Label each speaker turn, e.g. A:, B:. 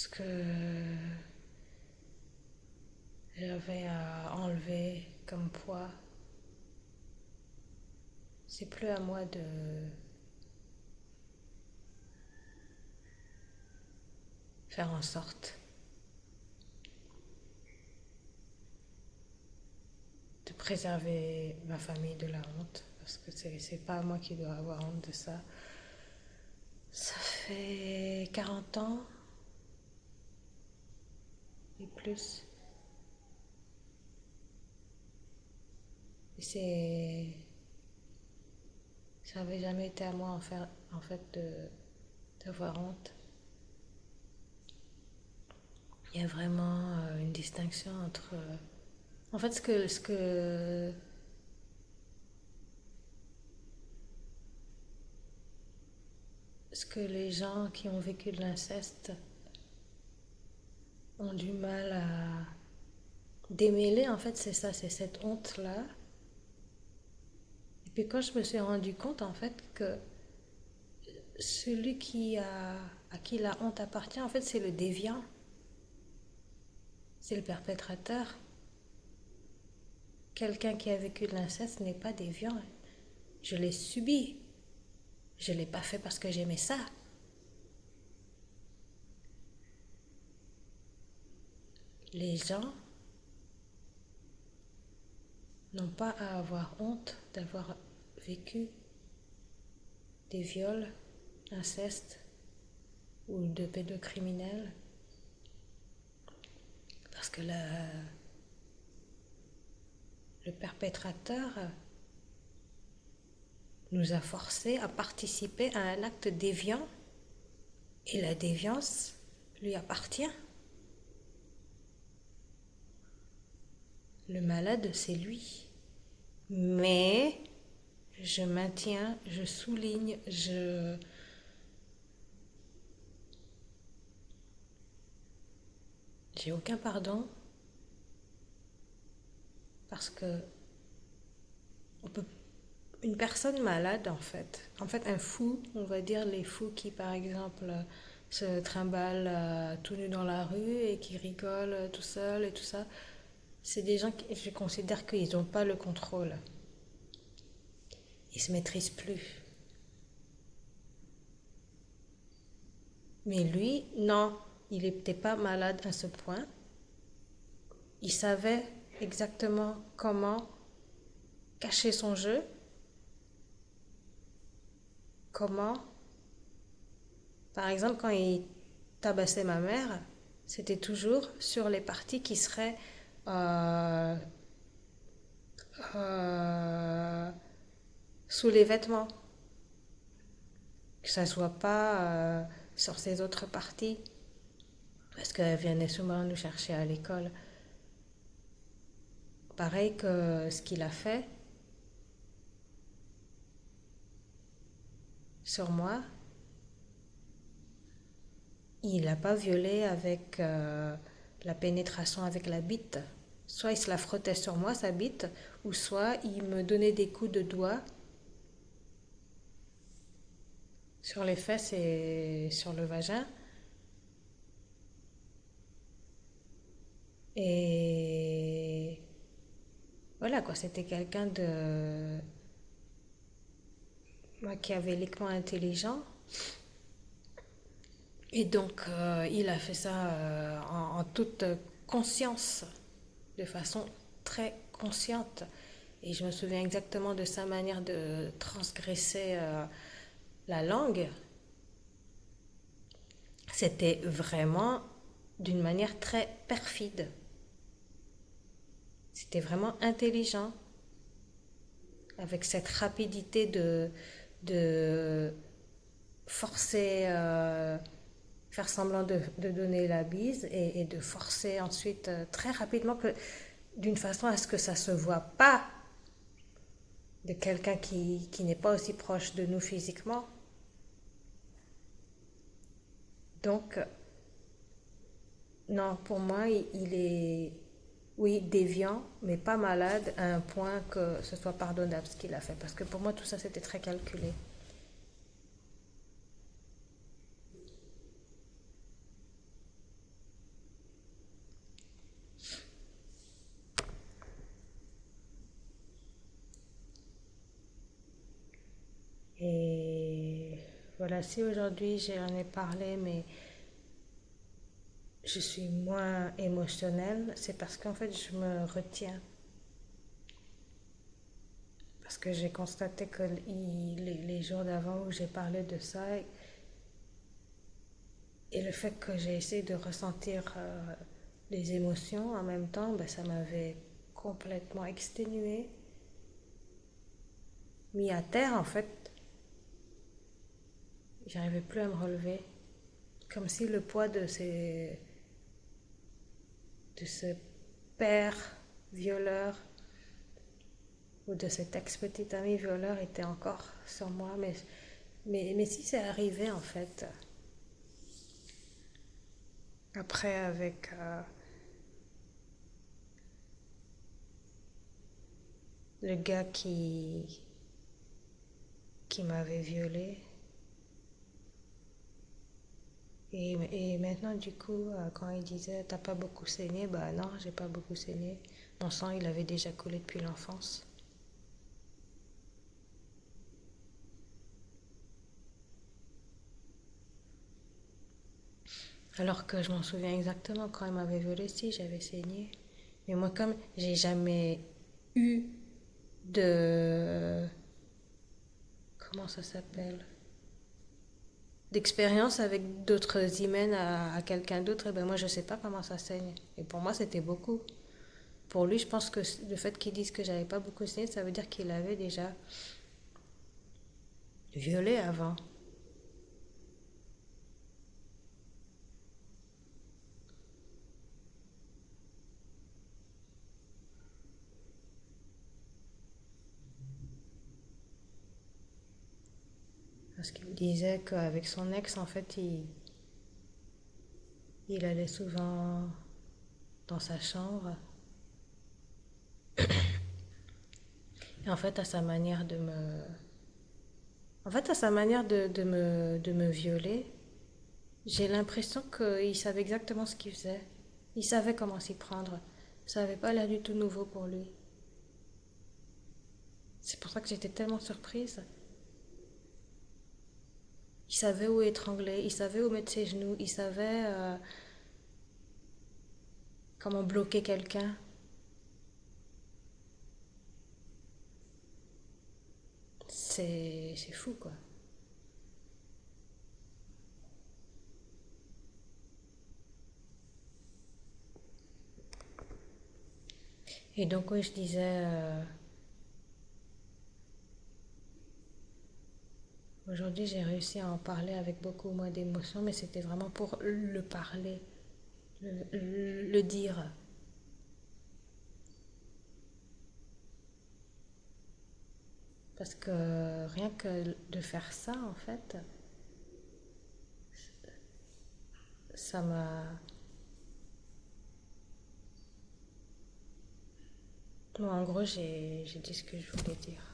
A: ce que j'avais à enlever comme poids. C'est plus à moi de faire en sorte de préserver ma famille de la honte, parce que c'est pas moi qui dois avoir honte de ça. Ça fait 40 ans et plus. Et ça n'avait jamais été à moi en fait d'avoir honte. Il y a vraiment une distinction entre. En fait, ce que les gens qui ont vécu de l'inceste ont du mal à démêler, en fait, c'est ça, c'est cette honte-là. Et puis quand je me suis rendu compte, en fait, que celui à qui la honte appartient, en fait, c'est le déviant, c'est le perpétrateur. Quelqu'un qui a vécu de l'inceste n'est pas déviant. Je l'ai subi. Je ne l'ai pas fait parce que j'aimais ça. Les gens n'ont pas à avoir honte d'avoir vécu des viols, incestes ou de pédocriminels. Parce que le perpétrateur nous a forcés à participer à un acte déviant et la déviance lui appartient. Le malade, c'est lui. Mais je maintiens, je souligne, j'ai aucun pardon parce que on peut, une personne malade en fait un fou, on va dire les fous qui par exemple se trimballent tout nus dans la rue et qui rigolent tout seuls et tout ça, c'est des gens que je considère qu'ils n'ont pas le contrôle. Ils se maîtrisent plus. Mais lui, non, il n'était pas malade à ce point. Il savait exactement comment cacher son jeu, comment, par exemple, quand il tabassait ma mère, c'était toujours sur les parties qui seraient euh, euh, sous les vêtements, que ça soit pas sur ses autres parties, parce qu'elle venait souvent nous chercher à l'école. Pareil que ce qu'il a fait sur moi, il n'a pas violé avec la pénétration avec la bite. Soit il se la frottait sur moi, sa bite, ou soit il me donnait des coups de doigt sur les fesses et sur le vagin. Et voilà quoi, c'était quelqu'un de machiavéliquement intelligent. Et donc il a fait ça en toute conscience, de façon très consciente. Et je me souviens exactement de sa manière de transgresser la langue. C'était vraiment d'une manière très perfide. C'était vraiment intelligent, avec cette rapidité de forcer, faire semblant de donner la bise et de forcer ensuite très rapidement, d'une façon à ce que ça ne se voit pas de quelqu'un qui n'est pas aussi proche de nous physiquement. Donc, non, pour moi, il est, oui, déviant, mais pas malade à un point que ce soit pardonnable ce qu'il a fait. Parce que pour moi, tout ça, c'était très calculé. voilà, si aujourd'hui j'en ai parlé, mais je suis moins émotionnelle, c'est parce qu'en fait je me retiens. Parce que j'ai constaté que les jours d'avant où j'ai parlé de ça, et le fait que j'ai essayé de ressentir les émotions en même temps, ben, ça m'avait complètement exténuée, mis à terre en fait. J'arrivais plus à me relever. Comme si le poids de ce père violeur ou de cet ex-petit ami violeur était encore sur moi. Mais si c'est arrivé en fait, après avec le gars qui m'avait violée. Et maintenant, du coup, quand il disait t'as pas beaucoup saigné, bah non, j'ai pas beaucoup saigné. Mon sang, il avait déjà coulé depuis l'enfance. Alors que je m'en souviens exactement quand il m'avait violée, si j'avais saigné. Mais moi, comme j'ai jamais eu de. Comment ça s'appelle? D'expérience avec d'autres hymens à quelqu'un d'autre, et ben moi je sais pas comment ça saigne. Et pour moi c'était beaucoup. Pour lui, je pense que le fait qu'il dise que j'avais pas beaucoup saigné, ça veut dire qu'il avait déjà violé avant. Parce qu'il disait qu'avec son ex, en fait, il allait souvent dans sa chambre. Et en fait, à sa manière de me. En fait, à sa manière de me violer, j'ai l'impression qu'il savait exactement ce qu'il faisait. Il savait comment s'y prendre. Ça n'avait pas l'air du tout nouveau pour lui. C'est pour ça que j'étais tellement surprise. Il savait où étrangler, il savait où mettre ses genoux, il savait comment bloquer quelqu'un. C'est fou, quoi. Et donc, oui, je disais, aujourd'hui, j'ai réussi à en parler avec beaucoup moins d'émotion, mais c'était vraiment pour le parler, le dire. Parce que rien que de faire ça, en fait, ça m'a. Bon, en gros, j'ai dit ce que je voulais dire.